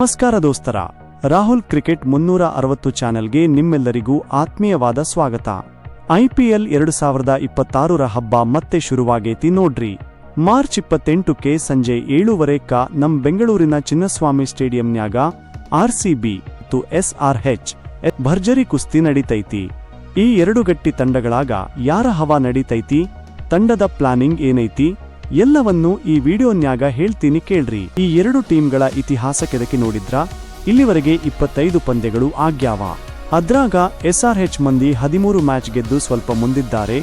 ನಮಸ್ಕಾರ ದೋಸ್ತರ, ರಾಹುಲ್ ಕ್ರಿಕೆಟ್ 360 ಚಾನೆಲ್ಗೆ ನಿಮ್ಮೆಲ್ಲರಿಗೂ ಆತ್ಮೀಯವಾದ ಸ್ವಾಗತ. IPL 2026ರ ಹಬ್ಬ ಮತ್ತೆ ಶುರುವಾಗೈತಿ ನೋಡ್ರಿ. ಮಾರ್ಚ್ 28ಕ್ಕೆ ಸಂಜೆ 7:15ಕ್ಕ ನಮ್ ಬೆಂಗಳೂರಿನ ಚಿನ್ನಸ್ವಾಮಿ ಸ್ಟೇಡಿಯಂನ್ಯಾಗ RCB ಮತ್ತು SRH ಭರ್ಜರಿ ಕುಸ್ತಿ ನಡೀತೈತಿ. ಈ ಎರಡು ಗಟ್ಟಿ ತಂಡಗಳಾಗ ಯಾರ ಹವಾ ನಡೀತೈತಿ, ತಂಡದ ಪ್ಲಾನಿಂಗ್ ಏನೈತಿ ಎಲ್ಲವನ್ನೂ ಈ ವಿಡಿಯೋನ್ಯಾಗ ಹೇಳ್ತೀನಿ ಕೇಳ್ರಿ. ಈ ಎರಡು ಟೀಮ್ಗಳ ಇತಿಹಾಸ ಕೆದಕಿ ನೋಡಿದ್ರ ಇಲ್ಲಿವರೆಗೆ 25 ಪಂದ್ಯಗಳು ಆಗ್ಯಾವ. ಅದ್ರಾಗ SRH ಮಂದಿ 13 ಮ್ಯಾಚ್ ಗೆದ್ದು ಸ್ವಲ್ಪ ಮುಂದಿದ್ದಾರೆ.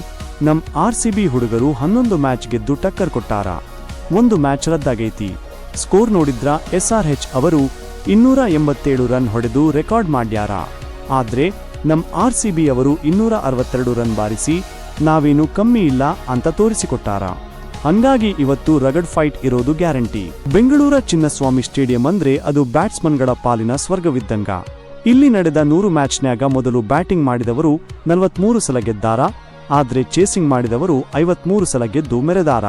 ನಮ್ RCB ಹುಡುಗರು 11 ಮ್ಯಾಚ್ ಗೆದ್ದು ಟಕ್ಕರ್ ಕೊಟ್ಟಾರ. ಒಂದು ಮ್ಯಾಚ್ ರದ್ದಾಗೈತಿ. ಸ್ಕೋರ್ ನೋಡಿದ್ರ SRH ಅವರು 287 ರನ್ ಹೊಡೆದು ರೆಕಾರ್ಡ್ ಮಾಡ್ಯಾರ. ಆದ್ರೆ ನಮ್ RCB ಅವರು 262 ರನ್ ಬಾರಿಸಿ ನಾವೇನು ಕಮ್ಮಿ ಇಲ್ಲ ಅಂತ ತೋರಿಸಿಕೊಟ್ಟಾರ. ಹಂಗಾಗಿ ಇವತ್ತು ರಗಡ್ ಫೈಟ್ ಇರೋದು ಗ್ಯಾರಂಟಿ. ಬೆಂಗಳೂರ ಚಿನ್ನಸ್ವಾಮಿ ಸ್ಟೇಡಿಯಂ ಅಂದ್ರೆ ಅದು ಬ್ಯಾಟ್ಸ್ಮನ್ಗಳ ಪಾಲಿನ ಸ್ವರ್ಗವಿದ್ದಂಗ. ಇಲ್ಲಿ ನಡೆದ 100 ಮ್ಯಾಚ್ನ್ಯಾಗ ಮೊದಲು ಬ್ಯಾಟಿಂಗ್ ಮಾಡಿದವರು 43 ಸಲ ಗೆದ್ದಾರ. ಆದ್ರೆ ಚೇಸಿಂಗ್ ಮಾಡಿದವರು 53 ಸಲ ಗೆದ್ದು ಮೆರೆದಾರ.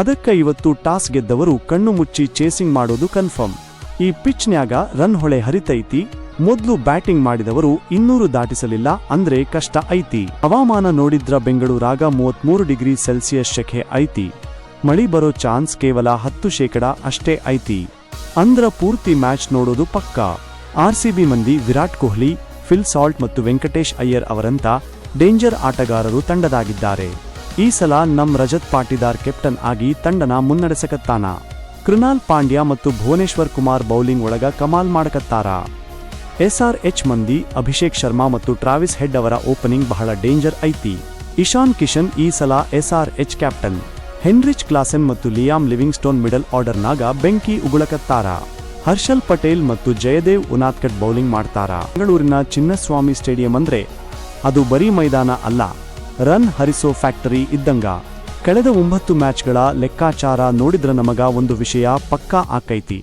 ಅದಕ್ಕ ಇವತ್ತು ಟಾಸ್ ಗೆದ್ದವರು ಕಣ್ಣು ಮುಚ್ಚಿ ಚೇಸಿಂಗ್ ಮಾಡೋದು ಕನ್ಫರ್ಮ್. ಈ ಪಿಚ್ನ್ಯಾಗ ರನ್ ಹೊಳೆ ಹರಿತೈತಿ. ಮೊದ್ಲು ಬ್ಯಾಟಿಂಗ್ ಮಾಡಿದವರು 200 ದಾಟಿಸಲಿಲ್ಲ ಅಂದ್ರೆ ಕಷ್ಟ ಐತಿ. ಹವಾಮಾನ ನೋಡಿದ್ರ ಬೆಂಗಳೂರಾಗ 33 ಡಿಗ್ರಿ ಸೆಲ್ಸಿಯಸ್ ಶೆಕೆ ಐತಿ. ಮಳಿ ಬರೋ ಚಾನ್ಸ್ ಕೇವಲ 10% ಅಷ್ಟೇ ಐತಿ. ಅಂದ್ರ ಪೂರ್ತಿ ಮ್ಯಾಚ್ ನೋಡೋದು ಪಕ್ಕ. RCB ಮಂದಿ ವಿರಾಟ್ ಕೊಹ್ಲಿ, ಫಿಲ್ ಸಾಲ್ಟ್ ಮತ್ತು ವೆಂಕಟೇಶ್ ಅಯ್ಯರ್ ಅವರಂತ ಡೇಂಜರ್ ಆಟಗಾರರು ತಂಡದಾಗಿದ್ದಾರೆ. ಈ ಸಲ ನಮ್ ರಜತ್ ಪಾಟಿದಾರ್ ಕೆಪ್ಟನ್ ಆಗಿ ತಂಡನ ಮುನ್ನಡೆಸಕತ್ತಾನ. ಕೃನಾಲ್ ಪಾಂಡ್ಯ ಮತ್ತು ಭುವನೇಶ್ವರ್ ಕುಮಾರ್ ಬೌಲಿಂಗ್ ಒಳಗ ಕಮಾಲ್ ಮಾಡಕತ್ತಾರ. SRH ಮಂದಿ ಅಭಿಷೇಕ್ ಶರ್ಮಾ ಮತ್ತು ಟ್ರಾವಿಸ್ ಹೆಡ್ ಅವರ ಓಪನಿಂಗ್ ಬಹಳ ಡೇಂಜರ್ ಐತಿ. ಇಶಾನ್ ಕಿಶನ್ ಈ ಸಲ SRH ಕ್ಯಾಪ್ಟನ್. ಹೆನ್ರಿಚ್ ಕ್ಲಾಸೆನ್ ಮತ್ತು ಲಿಯಾಮ್ ಲಿವಿಂಗ್ಸ್ಟೋನ್ ಮಿಡಲ್ ಆರ್ಡರ್ನಾಗ ಬೆಂಕಿ ಉಗುಳಕತ್ತಾರ. ಹರ್ಷಲ್ ಪಟೇಲ್ ಮತ್ತು ಜಯದೇವ್ ಉನಾದ್ಕಟ್ ಬೌಲಿಂಗ್ ಮಾಡ್ತಾರ. ಬೆಂಗಳೂರಿನ ಚಿನ್ನಸ್ವಾಮಿ ಸ್ಟೇಡಿಯಂ ಅಂದ್ರೆ ಅದು ಬರೀ ಮೈದಾನ ಅಲ್ಲ, ರನ್ ಹರಿಸೋ ಫ್ಯಾಕ್ಟರಿ ಇದ್ದಂಗ. ಕಳೆದ 9 ಮ್ಯಾಚ್ಗಳ ಲೆಕ್ಕಾಚಾರ ನೋಡಿದ್ರ ನಮಗ ಒಂದು ವಿಷಯ ಪಕ್ಕಾ ಆಕೈತಿ.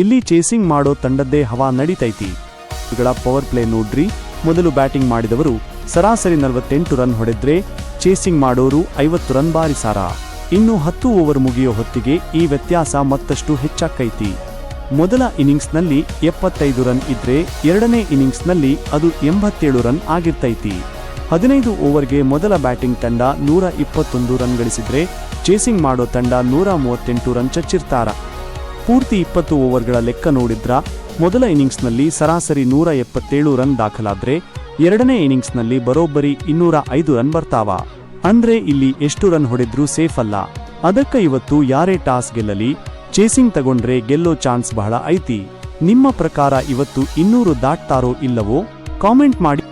ಇಲ್ಲಿ ಚೇಸಿಂಗ್ ಮಾಡೋ ತಂಡದ್ದೇ ಹವಾ ನಡೀತೈತಿ. ಪವರ್ ಪ್ಲೇ ನೋಡ್ರಿ. ಮೊದಲು ಬ್ಯಾಟಿಂಗ್ ಮಾಡಿದವರು ಸರಾಸರಿ 48 ರನ್ ಹೊಡೆದ್ರೆ ಚೇಸಿಂಗ್ ಮಾಡೋರು 50 ರನ್ ಬಾರಿಸಾರ. ಇನ್ನು 10 ಓವರ್ ಮುಗಿಯೋ ಹೊತ್ತಿಗೆ ಈ ವ್ಯತ್ಯಾಸ ಮತ್ತಷ್ಟು ಹೆಚ್ಚಾಕೈತಿ. ಮೊದಲ ಇನ್ನಿಂಗ್ಸ್ನಲ್ಲಿ 75 ರನ್ ಇದ್ರೆ ಎರಡನೇ ಇನ್ನಿಂಗ್ಸ್ನಲ್ಲಿ ಅದು 87 ರನ್ ಆಗಿರ್ತೈತಿ. 15 ಓವರ್ಗೆ ಮೊದಲ ಬ್ಯಾಟಿಂಗ್ ತಂಡ 121 ರನ್ ಗಳಿಸಿದ್ರೆ ಚೇಸಿಂಗ್ ಮಾಡೋ ತಂಡ 138 ರನ್ ಚಚ್ಚಿರ್ತಾರ. ಪೂರ್ತಿ 20 ಓವರ್ಗಳ ಲೆಕ್ಕ ನೋಡಿದ್ರ ಮೊದಲ ಇನ್ನಿಂಗ್ಸ್ನಲ್ಲಿ ಸರಾಸರಿ 177 ರನ್ ದಾಖಲಾದ್ರೆ ಎರಡನೇ ಇನ್ನಿಂಗ್ಸ್ನಲ್ಲಿ ಬರೋಬ್ಬರಿ 205 ರನ್ ಬರ್ತಾವ. ಅಂದ್ರೆ ಇಲ್ಲಿ ಎಷ್ಟು ರನ್ ಹೊಡೆದ್ರೂ ಸೇಫ್ ಅಲ್ಲ. ಅದಕ್ಕ ಇವತ್ತು ಯಾರೇ ಟಾಸ್ ಗೆಲ್ಲಲಿ ಚೇಸಿಂಗ್ ತಗೊಂಡ್ರೆ ಗೆಲ್ಲೋ ಚಾನ್ಸ್ ಬಹಳ ಐತಿ. ನಿಮ್ಮ ಪ್ರಕಾರ ಇವತ್ತು 200 ದಾಟ್ತಾರೋ ಇಲ್ಲವೋ ಕಾಮೆಂಟ್ ಮಾಡಿ.